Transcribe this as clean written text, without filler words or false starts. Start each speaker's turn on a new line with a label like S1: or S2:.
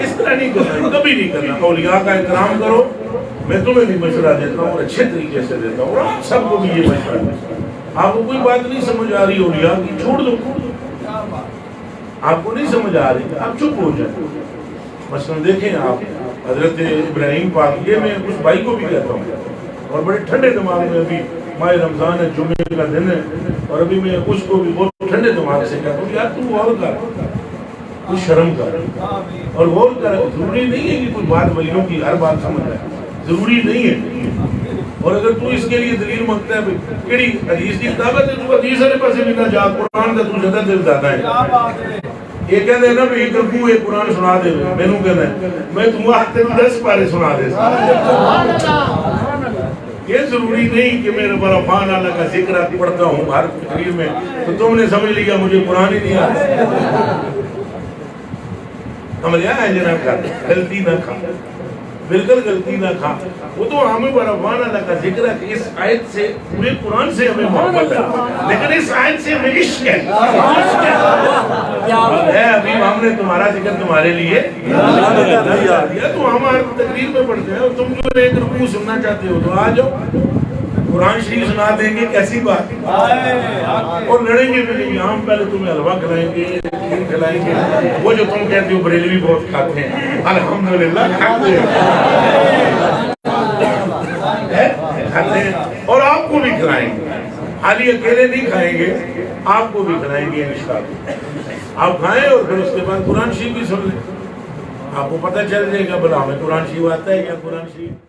S1: اس طرح نہیں کرنا، کبھی نہیں کرنا. اولیاء کا احترام کرو. میں تمہیں بھی مشورہ دیتا ہوں اور اچھے طریقے سے دیتا ہوں، اور آپ سب کو بھی یہ مشورہ دیتا ہوں. آپ کو کوئی بات نہیں سمجھ آ رہی اولیاء کی، چھوڑ دو. آپ کو نہیں سمجھ آ رہی آپ چپ ہو جائیں. مثلا دیکھیں آپ حضرت ابراہیم پاک، یہ میں اس بھائی کو بھی کہتا ہوں، اور بڑے ٹھنڈے دماغ میں، ابھی ماہ رمضان ہے، جمعے کا دن ہے، اور ابھی میں اس کو بھی بہت ٹھنڈے دماغ سے کہتا ہوں یار تو غور کر، کوئی شرم کر اور غور کر. ضروری نہیں ہے کہ کوئی بات ولیوں کی ہر بات سمجھ آئے، ضروری نہیں ہے. اور اگر تو اس کے لیے دلیل مانگتا ہے کیڑی حدیث کی کتاب ہے تو حدیث والے پاسے بھی نہ جا، قرآن کا تو زیادہ دل زیادہ ہے. یہ کہتے ہیں نا بھی ایک رکوع ایک قرآن سنا دے، میں نوں کہنا ہے میں تم وقت 10 پارے سنا دے. یہ ضروری نہیں کہ میں ربان اللہ کا ذکر پڑھتا ہوں ہر تقریر میں تو تم نے سمجھ لیا مجھے قرآن ہی نہیں آتا. عملیہ ہے جناب کا غلطی نہ کھا، بالکل غلطی نہ کھا. وہ تو ہمیں برابان اللہ کا ذکر ہے کہ اس آیت سے پورے قرآن سے ہمیں محبت ہے، لیکن اس آیت سے ہمیں عشق ہے. ابھی ہم نے تمہارا ذکر تمہارے لیے دیا تو ہم ہر تقریر میں پڑھتے ہیں، اور تم جو ایک رکوع سننا چاہتے ہو تو آ جاؤ، قرآن شریف سنا دیں گے. کیسی بات، اور لڑیں گے بھی نہیں. ہم پہلے تمہیں حلوہ کھلائیں گے، کھیر کھلائیں گے. وہ جو تم کہتے ہو بریلوی بہت کھاتے ہیں، الحمدللہ کھاتے ہیں، اور آپ کو بھی کھلائیں گے. خالی اکیلے نہیں کھائیں گے، آپ کو بھی کھلائیں گے انشاءاللہ. آپ کھائیں اور پھر اس کے بعد قرآن شریف بھی سن لیں. آپ کو پتہ چل جائے گا بلا ہمیں قرآن شریف آتا ہے یا قرآن شریف